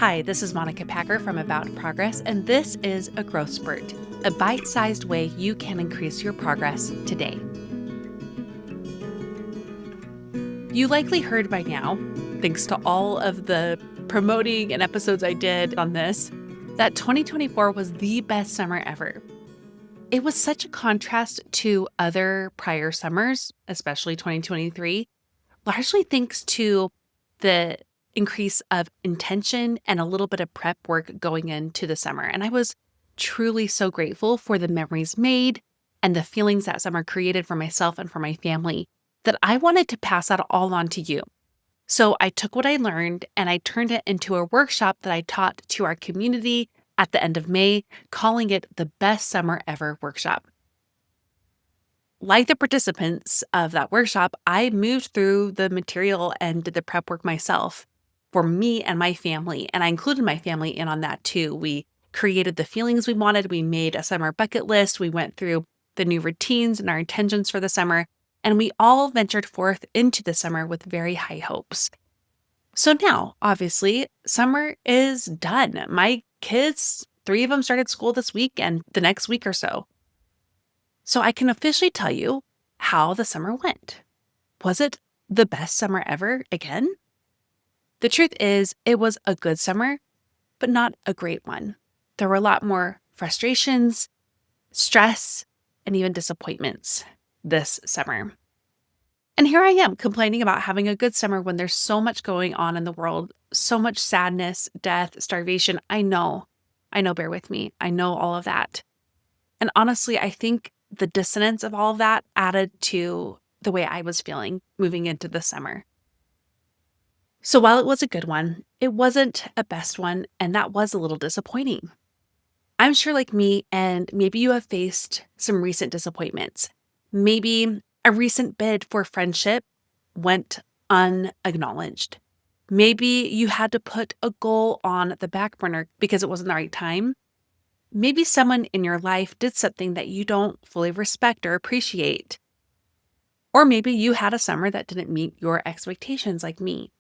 Hi, this is Monica Packer from About Progress, and this is a growth spurt, a bite-sized way you can increase your progress today. You likely heard by now, thanks to all of the promoting and episodes I did on this, that 2024 was the best summer ever. It was such a contrast to other prior summers, especially 2023, largely thanks to the increase of intention and a little bit of prep work going into the summer. And I was truly so grateful for the memories made and the feelings that summer created for myself and for my family that I wanted to pass that all on to you. So I took what I learned and I turned it into a workshop that I taught to our community at the end of May, calling it the Best Summer Ever Workshop. Like the participants of that workshop, I moved through the material and did the prep work myself for me and my family. And I included my family in on that too. We created the feelings we wanted. We made a summer bucket list. We went through the new routines and our intentions for the summer. And we all ventured forth into the summer with very high hopes. So now, obviously, summer is done. My kids, 3 of them started school this week and the next week or so. So I can officially tell you how the summer went. Was it the best summer ever again? The truth is, it was a good summer, but not a great one. There were a lot more frustrations, stress, and even disappointments this summer. And here I am complaining about having a good summer when there's so much going on in the world, so much sadness, death, starvation. I know, bear with me. I know all of that. And honestly, I think the dissonance of all of that added to the way I was feeling moving into the summer. So while it was a good one, it wasn't a best one, and that was a little disappointing. I'm sure like me, and maybe you have faced some recent disappointments. Maybe a recent bid for friendship went unacknowledged. Maybe you had to put a goal on the back burner because it wasn't the right time. Maybe someone in your life did something that you don't fully respect or appreciate. Or maybe you had a summer that didn't meet your expectations like me.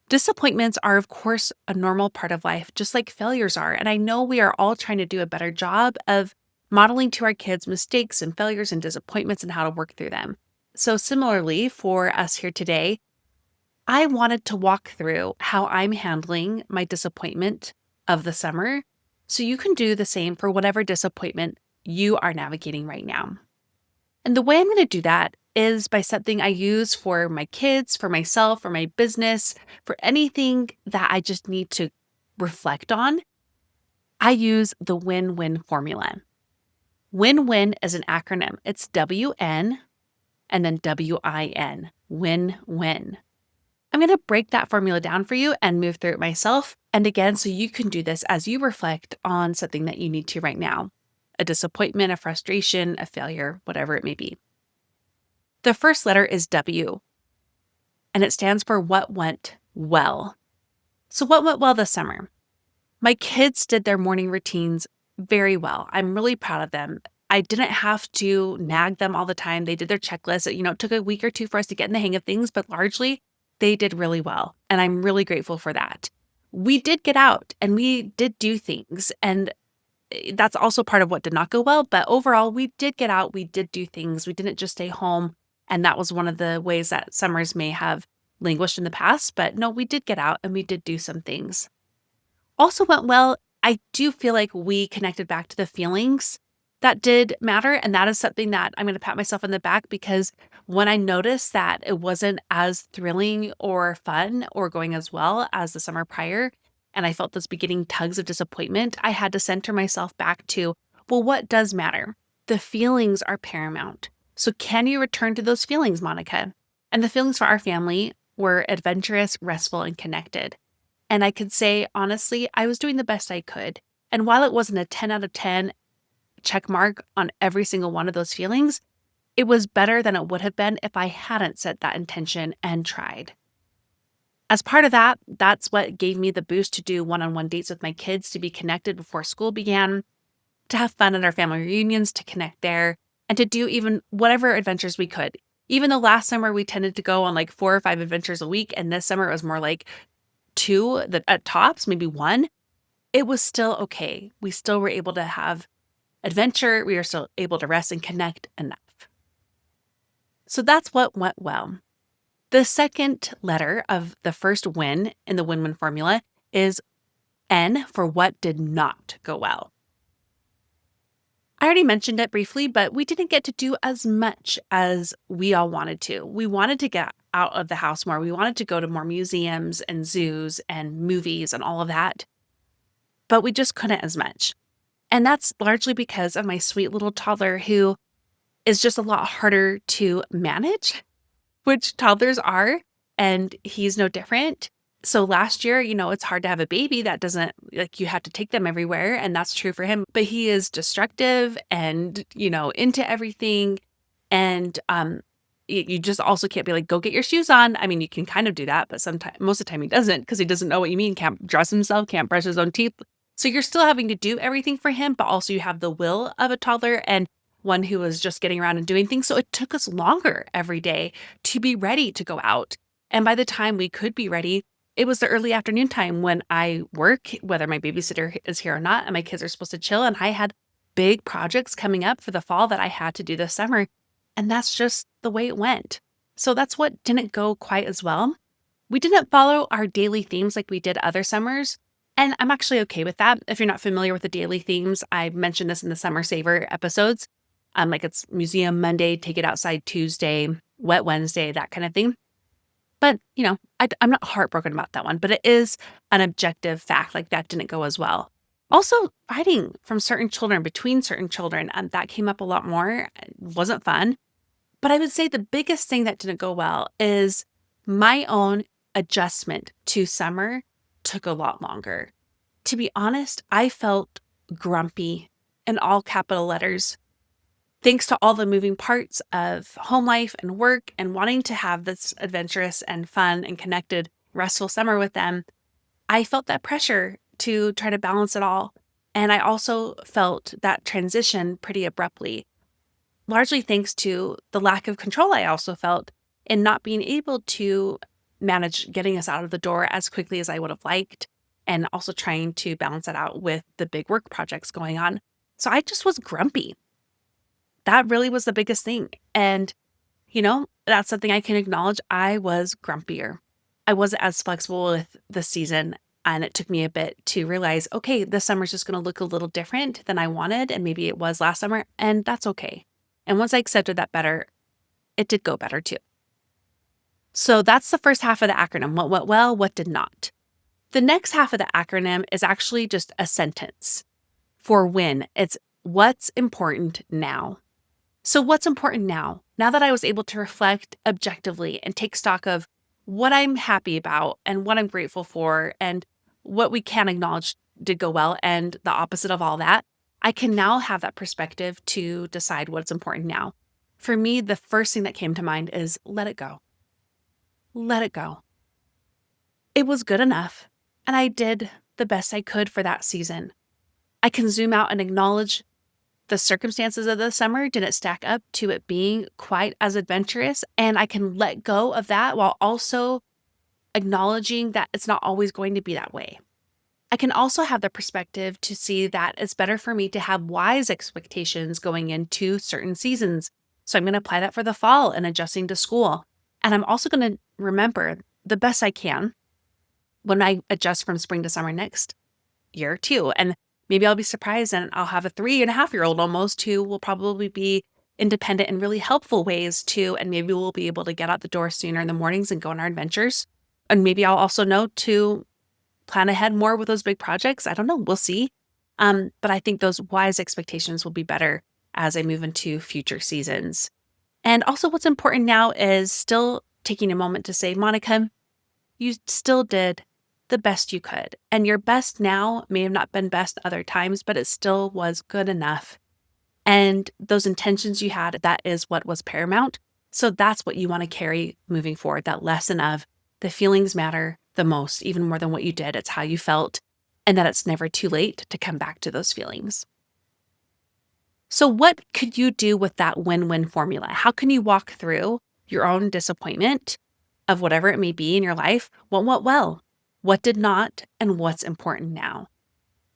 Disappointments are, of course, a normal part of life, just like failures are. And I know we are all trying to do a better job of modeling to our kids mistakes and failures and disappointments and how to work through them. So similarly, for us here today, I wanted to walk through how I'm handling my disappointment of the summer so you can do the same for whatever disappointment you are navigating right now. And the way I'm going to do that is by something I use for my kids, for myself, for my business, for anything that I just need to reflect on. I use the win-win formula. Win-win is an acronym. It's W-N and then W-I-N. Win-win. I'm going to break that formula down for you and move through it myself. And again, so you can do this as you reflect on something that you need to right now. A disappointment, a frustration, a failure, whatever it may be. The first letter is W, and it stands for what went well. So what went well this summer? My kids did their morning routines very well. I'm really proud of them. I didn't have to nag them all the time. They did their checklist. It took a week or two for us to get in the hang of things, but largely they did really well. And I'm really grateful for that. We did get out and we did do things. And that's also part of what did not go well. But overall, we did get out. We did do things. We didn't just stay home. And that was one of the ways that summers may have languished in the past. But no, we did get out and we did do some things. Also went well. I do feel like we connected back to the feelings that did matter. And that is something that I'm going to pat myself on the back because when I noticed that it wasn't as thrilling or fun or going as well as the summer prior, and I felt those beginning tugs of disappointment, I had to center myself back to, well, what does matter? The feelings are paramount. So can you return to those feelings, Monica? And the feelings for our family were adventurous, restful, and connected. And I could say, honestly, I was doing the best I could. And while it wasn't a 10 out of 10 check mark on every single one of those feelings, it was better than it would have been if I hadn't set that intention and tried. As part of that, that's what gave me the boost to do one-on-one dates with my kids, to be connected before school began, to have fun at our family reunions, to connect there, and to do even whatever adventures we could. Even though last summer we tended to go on like 4 or 5 adventures a week, and this summer it was more like two at tops, maybe one, it was still okay. We still were able to have adventure. We were still able to rest and connect enough. So that's what went well. The second letter of the first win in the win-win formula is N for what did not go well. I already mentioned it briefly, but we didn't get to do as much as we all wanted to. We wanted to get out of the house more. We wanted to go to more museums and zoos and movies and all of that, but we just couldn't as much. And that's largely because of my sweet little toddler who is just a lot harder to manage, which toddlers are, and he's no different. So last year, it's hard to have a baby that doesn't you have to take them everywhere, and that's true for him, but he is destructive and, into everything. And you just also can't be like, go get your shoes on. I mean, you can kind of do that, but most of the time he doesn't because he doesn't know what you mean, can't dress himself, can't brush his own teeth. So you're still having to do everything for him, but also you have the will of a toddler and one who is just getting around and doing things. So it took us longer every day to be ready to go out. And by the time we could be ready, it was the early afternoon time when I work, whether my babysitter is here or not, and my kids are supposed to chill. And I had big projects coming up for the fall that I had to do this summer. And that's just the way it went. So that's what didn't go quite as well. We didn't follow our daily themes like we did other summers. And I'm actually okay with that. If you're not familiar with the daily themes, I mentioned this in the Summer Saver episodes. Like it's Museum Monday, Take It Outside Tuesday, Wet Wednesday, that kind of thing. But, I'm not heartbroken about that one, but it is an objective fact, like that didn't go as well. Also, fighting from certain children, between certain children, that came up a lot more. It wasn't fun. But I would say the biggest thing that didn't go well is my own adjustment to summer took a lot longer. To be honest, I felt grumpy in all capital letters. Thanks to all the moving parts of home life and work and wanting to have this adventurous and fun and connected, restful summer with them, I felt that pressure to try to balance it all. And I also felt that transition pretty abruptly, largely thanks to the lack of control I also felt in not being able to manage getting us out of the door as quickly as I would have liked, and also trying to balance that out with the big work projects going on. So I just was grumpy. That really was the biggest thing. And, that's something I can acknowledge. I was grumpier. I wasn't as flexible with the season. And it took me a bit to realize, okay, this summer's just going to look a little different than I wanted. And maybe it was last summer. And that's okay. And once I accepted that better, it did go better too. So that's the first half of the acronym. What went well, what did not. The next half of the acronym is actually just a sentence. For win, it's what's important now. So what's important now? Now that I was able to reflect objectively and take stock of what I'm happy about and what I'm grateful for and what we can acknowledge did go well and the opposite of all that, I can now have that perspective to decide what's important now. For me, the first thing that came to mind is let it go. Let it go. It was good enough, and I did the best I could for that season. I can zoom out and acknowledge the circumstances of the summer didn't stack up to it being quite as adventurous, and I can let go of that while also acknowledging that it's not always going to be that way. I can also have the perspective to see that it's better for me to have wise expectations going into certain seasons. So I'm going to apply that for the fall and adjusting to school. And I'm also going to remember the best I can when I adjust from spring to summer next year too. And maybe I'll be surprised and I'll have a 3.5-year-old almost who will probably be independent in really helpful ways too. And maybe we'll be able to get out the door sooner in the mornings and go on our adventures. And maybe I'll also know to plan ahead more with those big projects. I don't know. We'll see. But I think those wise expectations will be better as I move into future seasons. And also what's important now is still taking a moment to say, Monica, you still did the best you could. And your best now may have not been best other times, but it still was good enough. And those intentions you had, that is what was paramount. So that's what you want to carry moving forward, that lesson of the feelings matter the most, even more than what you did. It's how you felt, and that it's never too late to come back to those feelings. So what could you do with that win-win formula? How can you walk through your own disappointment of whatever it may be in your life? What went well? what did not, and what's important now.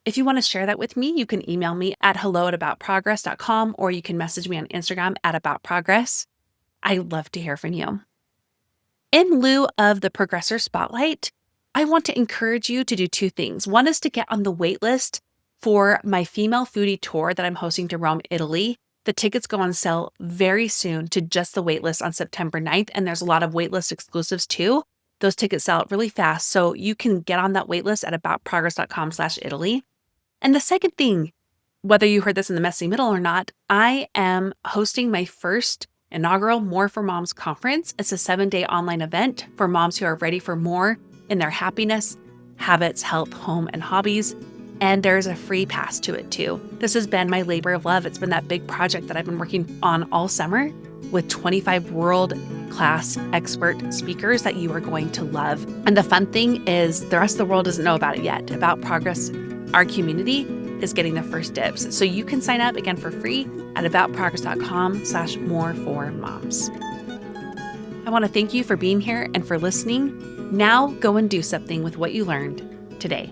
If you want to share that with me, you can email me at hello@aboutprogress.com, or you can message me on Instagram at aboutprogress. I love to hear from you. In lieu of the Progressor Spotlight, I want to encourage you to do two things. One is to get on the wait list for my Female Foodie Tour that I'm hosting to Rome, Italy. The tickets go on sale very soon to just the waitlist on September 9th, and there's a lot of waitlist exclusives too. Those tickets sell out really fast, so you can get on that waitlist at aboutprogress.com/Italy. And the second thing, whether you heard this in the messy middle or not, I am hosting my first inaugural More for Moms conference. It's a 7-day online event for moms who are ready for more in their happiness, habits, health, home, and hobbies. And there's a free pass to it too. This has been my labor of love. It's been that big project that I've been working on all summer with 25 world-class expert speakers that you are going to love. And the fun thing is the rest of the world doesn't know about it yet. About Progress, our community is getting the first dibs. So you can sign up again for free at aboutprogress.com/moreformoms. I want to thank you for being here and for listening. Now go and do something with what you learned today.